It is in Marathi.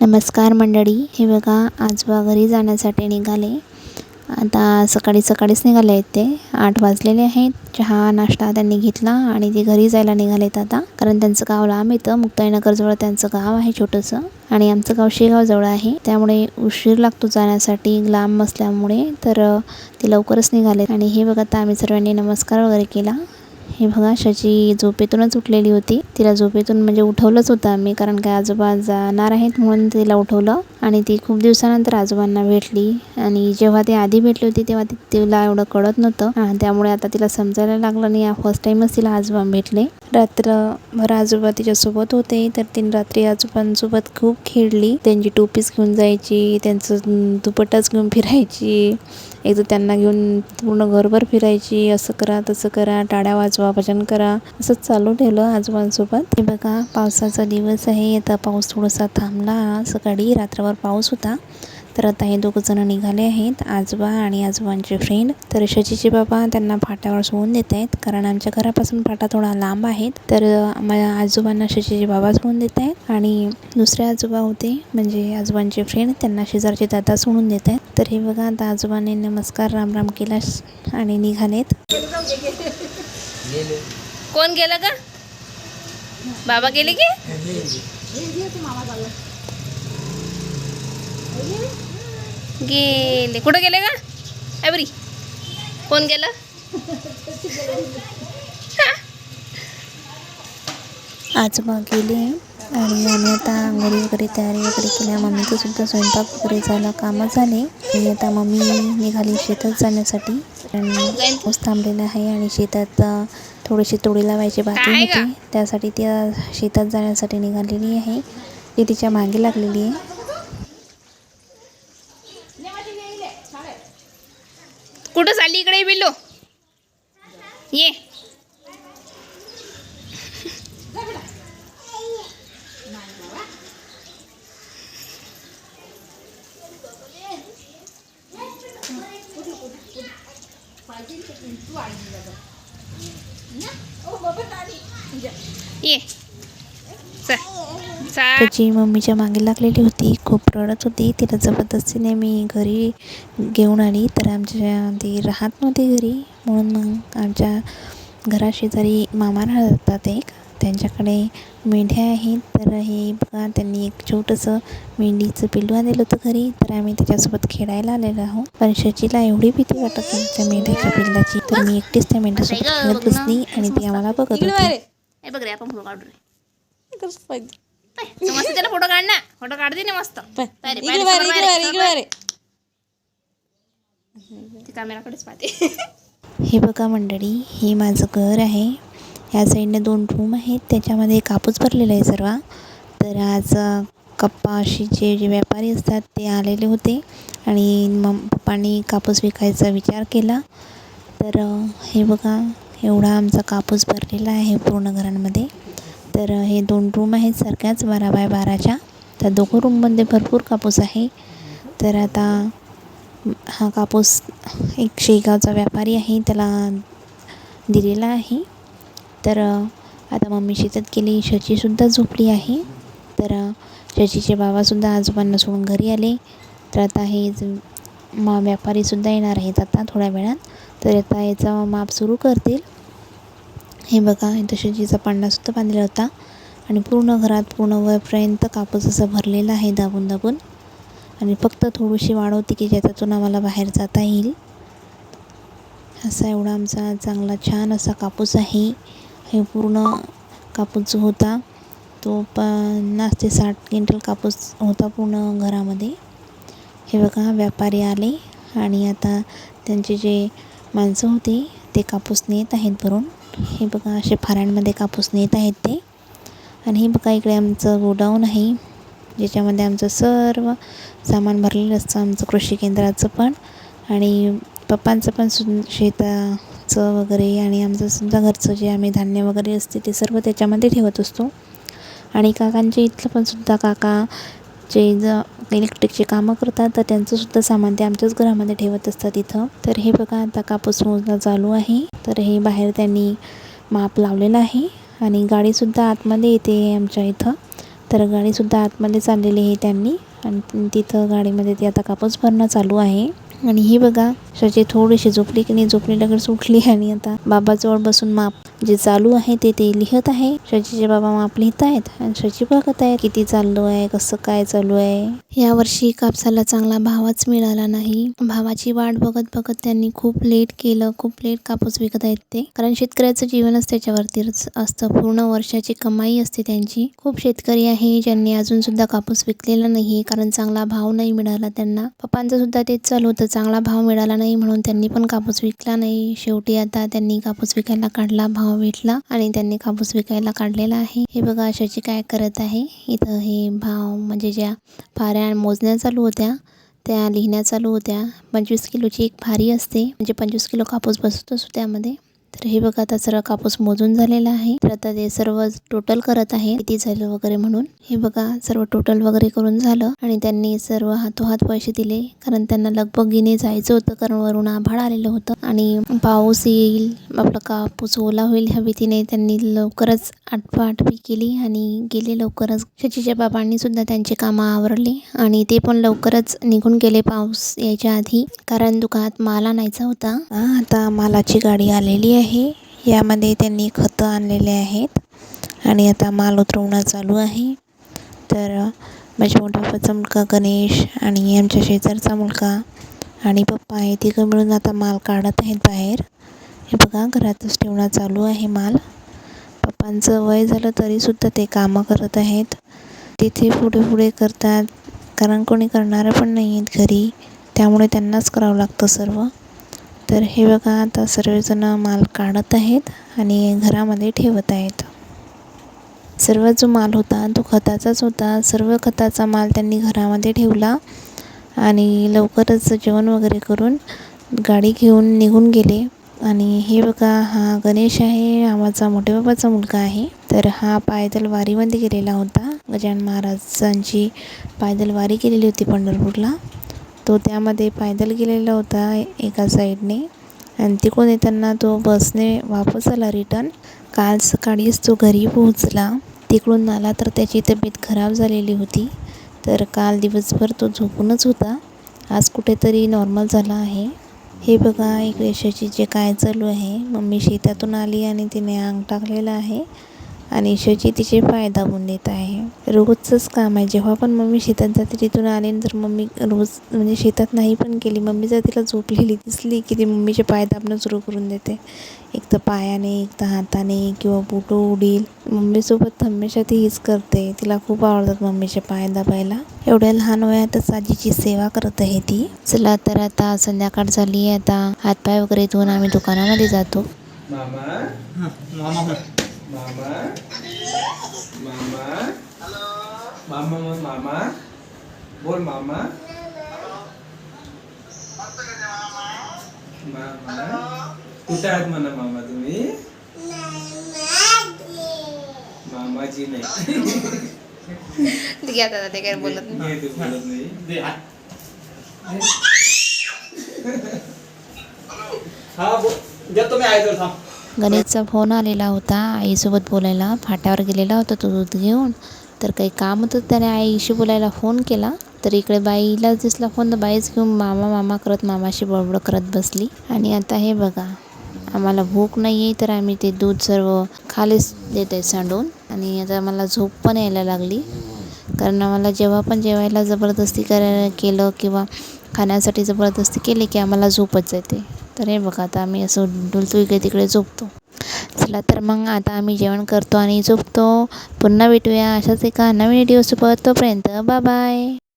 नमस्कार मंडळी, हे बघा आजोबा घरी जाण्यासाठी निघाले. आता सकाळीच निघाले आहेत. ते 8 वाजलेले आहेत. चहा नाश्ता त्यांनी घेतला आणि ते घरी जायला निघालेत आता, कारण त्यांचं गाव लांब येतं. मुक्ताईनगरजवळ त्यांचं गाव आहे छोटंसं, आणि आमचं गाव शेगावजवळ आहे. त्यामुळे उशीर लागतो जाण्यासाठी, लांब असल्यामुळे. तर ते लवकरच निघाले. आणि हे बघा, आता आम्ही सर्वांनी नमस्कार वगैरे केला. हे बघा, शची झोपेतूनच उठलेली होती. तिला झोपेतून म्हणजे उठवलंच होतं आम्ही, कारण काय आजोबा जाणार आहेत म्हणून तिला उठवलं. आणि ती खूप दिवसानंतर आजोबांना भेटली. आणि जेव्हा ती आधी भेटली होती तेव्हा तिला एवढं कळत नव्हतं, त्यामुळे आता तिला समजायला लागलं. नाही, फर्स्ट टाईमच तिला आजोबा भेटले. रात्रभर आजोबा तिच्यासोबत होते, तर तीन रात्री आजोबांसोबत खूप खेळली. त्यांची टोपीच घेऊन जायची, त्यांचं दुपट्टाच घेऊन फिरायची. एक तर त्यांना घेऊन पूर्ण घरभर फिरायची. असं करा तसं करा, टाळ्या वाजवा, भजन करा, असंच चालू ठेवलं आजोबांसोबत. हे बघा, पावसाचा दिवस आहे. आता पाऊस थोडासा थांबला. सकाळी रात्रभर पाऊस होता. तर आता हे दोघंजणं निघाले आहेत, आजोबा आणि आजोबांचे फ्रेंड. तर शशीचे बाबा त्यांना फाट्यावर सोडून देत आहेत, कारण आमच्या घरापासून फाटा थोडा लांब आहेत. तर आजोबांना शशीचे बाबा सोडून देत आहेत, आणि दुसरे आजोबा होते म्हणजे आजोबांचे फ्रेंड, त्यांना शेजारचे दादा सोडून देत आहेत. तर हे बघा, आता आजोबांनी नमस्कार राम राम केला आणि निघालेत. कोण गेलं का? बाबा गेले की गेले? कुठं गेले का? बरी कोण गेलं? आजोबा गेले आणि आम्ही आता आंघोळी वगैरे तयारी वगैरे केल्या. मम्मीचं सुद्धा स्वयंपाक वगैरे झाला, कामं झाले. आणि आता मम्मी निघाली शेतात जाण्यासाठी, कारण पाऊस थांबलेला आहे आणि शेतात थोडेसे तोडे लावायचे बाकी होते. त्यासाठी ती शेतात जाण्यासाठी निघालेली आहे. ती तिच्या मागे लागलेली आहे. कुठं चालली? इकडे बिल्लो ये. ये त्याची मम्मीच्या मागे लागलेली होती, खूप रडत होती. तिला जबरदस्तीने मी घरी घेऊन आली. तर आमच्या ती राहत नव्हती घरी, म्हणून मग आमच्या घराशेजारी मामा राहतात एक, त्यांच्याकडे मेंढ्या आहेत. तर हे बघा, त्यांनी एक छोटंसं मेंढीचं पिल्लू आणलेलं होतं घरी. तर आम्ही त्याच्यासोबत खेळायला आलेलो आहोत. पण शचीला एवढी भीती वाटत होती त्या मेंढ्याच्या पिल्लाची, तर मी एकटीच त्या मेंढ्यासोबत खेळत बसली आणि ती आम्हाला बघत होती. बघ रे, आपण फोटो काढू रे. मस्त त्याला फोटो काढ ना, फोटो काढते ना मस्त. कॅमेराकडेच पाहते. हे बघा मंडळी, हे माझं घर आहे. या साईडने 2 रूम आहेत, त्याच्यामध्ये कापूस भरलेला आहे सर्व. तर आज कपाशीचे जे व्यापारी असतात ते आलेले होते, आणि पप्पांनी कापूस विकायचा विचार केला. तर हे बघा, एवढा आमचा कापूस भरलेला आहे पूर्ण घरांमध्ये. तर हे 2 रूम आहेत सारख्याच 12 बाय 12च्या. त्या 2 रूममध्ये भरपूर कापूस आहे. तर आता हा कापूस एक शेगावचा व्यापारी आहे, त्याला दिलेला आहे. तर आता मम्मी शेतात गेली, शचीसुद्धा झोपली आहे. तर शचीचे बाबासुद्धा आजोबांना सोडून घरी आले. तर आता हे व्यापारीसुद्धा येणार आहेत आता थोड्या वेळात. तर आता याचा माप सुरू करतील. हे बघा, इथं शचीचा पांडासुद्धा बांधलेला होता, आणि पूर्ण घरात पूर्ण वरपर्यंत कापूस असं भरलेला आहे दाबून दाबून. आणि फक्त थोडीशी वाढ होती की ज्याच्यातून आम्हाला बाहेर जाता येईल. असा एवढा आमचा चांगला छान असा कापूस आहे. हे पूर्ण कापूस जो होता तो 50 ते 60 क्विंटल कापूस होता पूर्ण घरामध्ये. हे बघा, व्यापारी आले आणि आता त्यांचे जे माणसं होते ते कापूस नेत आहेत भरून. हे बघा, असे फाऱ्यांमध्ये कापूस नेत आहेत ते. आणि हे बघा, इकडे आमचं गोडाऊन आहे, ज्याच्यामध्ये आमचं सर्व सामान भरलेलं असतं, आमचं कृषी केंद्राचं पण, आणि पप्पांचं पण शेताचं वगैरे, आणि आमचंसुद्धा घरचं जे आम्ही धान्य वगैरे असते ते सर्व त्याच्यामध्ये ठेवत असतो. आणि काकांचे इथलं पण सुद्धा काका जे इलेक्ट्रिकचे कामं करतात, तर त्यांचंसुद्धा सामान ते आमच्याच घरामध्ये ठेवत असतात इथं. तर हे बघा, आता कापूस मोजणं चालू आहे. तर हे बाहेर त्यांनी माप लावलेलं आहे, आणि गाडीसुद्धा आतमध्ये येते आमच्या इथं. तर गाडीसुद्धा आतमध्ये चाललेली आहे त्यांनी आणि तिथं गाडीमध्ये ते आता कापूस भरणं चालू आहे. आणि ही बघा शची थोडीशी झोपली की नाही, झोपली लगेच उठली आणि आता बाबाजवळ बसून माप जे चालू आहे ते लिहत आहे. शचीचे बाबा माप लिहित आहेत आणि शची बघत आहे किती चालू आहे, कसं काय चालू आहे. यावर्षी कापसाला चांगला भावच मिळाला नाही. भावाची वाट बघत बघत त्यांनी खूप लेट केलं, खूप लेट कापूस विकत आहेत ते, कारण शेतकऱ्याचं जीवनच त्याच्यावरतीच असतं. पूर्ण वर्षाची कमाई असते त्यांची. खूप शेतकरी आहे ज्यांनी अजून सुद्धा कापूस विकलेला नाही कारण चांगला भाव नाही मिळाला त्यांना. पप्पांचं सुद्धा तेच चालू होतं, चांगला भाव मिळाला नाही म्हणून त्यांनी पण कापूस विकला नाही. शेवटी आता त्यांनी कापूस विकायला काढला, भाव भेटला आणि त्यांनी कापूस विकायला काढलेला आहे. हे बघा शची काय करत आहे. इथं हे भाव म्हणजे ज्या फाऱ्या मोजण्या चालू होत्या त्या लिहिण्या चालू होत्या. 25 किलोची एक फारी असते, म्हणजे 25 किलो कापूस बसतो त्यामध्ये. तर हे बघा आता सर्व कापूस मोजून झालेला आहे. तर आता ते सर्व टोटल करत आहे किती झालं वगैरे म्हणून. हे बघा सर्व टोटल वगैरे करून झालं आणि त्यांनी सर्व हातोहात पैसे दिले, कारण त्यांना लगबगीने जायचं होतं, कारण वरून आभाळ आलेलं होतं आणि पाऊस येईल, आपला कापूस ओला होईल ह्या भीतीने त्यांनी लवकरच आटपाआटपी केली आणि गेले लवकरच. शचीच्या बाबांनी सुद्धा त्यांची कामं आवरली आणि ते पण लवकरच निघून गेले पाऊस यायच्या आधी, कारण दुकानात माल आणायचा होता. आता मालाची गाडी आलेली आहे. यामध्ये त्यांनी खतं आणलेले आहेत आणि आता माल उतरवणं चालू आहे. तर माझ्या मोठ्या पप्पाचा मुलगा गणेश आणि आमच्या शेजारचा मुलगा आणि पप्पा आहे, तिघं मिळून आता माल काढत आहेत बाहेर. हे बघा घरातच ठेवणं चालू आहे माल. पप्पांचं वय झालं तरीसुद्धा ते कामं करत आहेत. तिथे पुढे करतात, कारण कोणी करणारं पण नाही आहेत घरी, त्यामुळे त्यांनाच करावं लागतं सर्व. तर हे बघा आता सर्वजण माल काढत आहेत आणि घरामध्ये ठेवत आहेत. सर्व जो माल होता तो खताचाच होता. सर्व खताचा माल त्यांनी घरामध्ये ठेवला आणि लवकरच जेवण वगैरे करून गाडी घेऊन निघून गेले. आणि हे बघा हा गणेश आहे, हा माझा मोठ्या बाबाचा मुलगा आहे. तर हा पायदल वारीमध्ये गेलेला होता. गजानन महाराजांची पायदल वारी केलेली होती पंढरपूरला. तो त्यामध्ये पायदल गेलेला होता एका साईडने आणि तिकडून येताना तो बसने वापस आला रिटर्न. काल सकाळीच तो घरी पोहोचला. तिकडून आला तर त्याची तब्येत खराब झालेली होती, तर काल दिवसभर तो झोपूनच होता. आज कुठेतरी नॉर्मल झाला आहे. हे बघा इकडे शचीचे काय चालू आहे. मम्मी शेतातून आली आणि तिने अंग टाकलेलं आहे आणि शची तिचे पाय दाबून देत आहे. रोजचंच काम आहे. जेव्हा पण मम्मी शेतात जाते तिथून आली तर मम्मी रोज म्हणजे शेतात नाही पण गेली, मम्मी जर तिला झोपलेली दिसली की ती मम्मीचे पाय दाबणं सुरू करून देते. एक तर पायाने, एक तर हाताने किंवा बोटं उडील. मम्मीसोबत हमेशा ती हीच करते. तिला खूप आवडतात मम्मीचे पाय दाबायला. एवढ्या लहान वयातच आजीची सेवा करत आहे ती. चला तर आता संध्याकाळ झाली आहे. आता हातपाय वगैरे धुवून आम्ही दुकानामध्ये जातो. मामा मामा मामा मामा मामा मामा बोल मामा मामा कुठे आहात म्हणा मामा तुम्ही? मामाजी नाही ते काय बोलत नाही. ते बोलत नाही. हा देतो मी आहे थांब. गणेशचा फोन आलेला होता आईसोबत बोलायला. फाट्यावर गेलेला होता तो दूध घेऊन, तर काही काम होतं त्याने आईशी बोलायला फोन केला. तर इकडे बाईला दिसला फोन, तर बाईच घेऊन मामा मामा करत मामाशी बडबड करत बसली. आणि आता हे बघा आम्हाला भूक नाही आहे, तर आम्ही ते दूध सर्व खालीच देत आहे सांडून. आणि आता मला झोप पण यायला लागली, कारण आम्हाला जेव्हा पण जेवायला जबरदस्ती केलं किंवा खाण्यासाठी जबरदस्ती केली की आम्हाला झोपच येते. तर हे बघा आता आम्ही असं डुलतो इकडे तिकडे झोपतो. चला तर मग आता आम्ही जेवण करतो आणि झोपतो. पुन्हा भेटूया अशाच एका नवीन व्हिडिओसोबत. तोपर्यंत बाय बाय.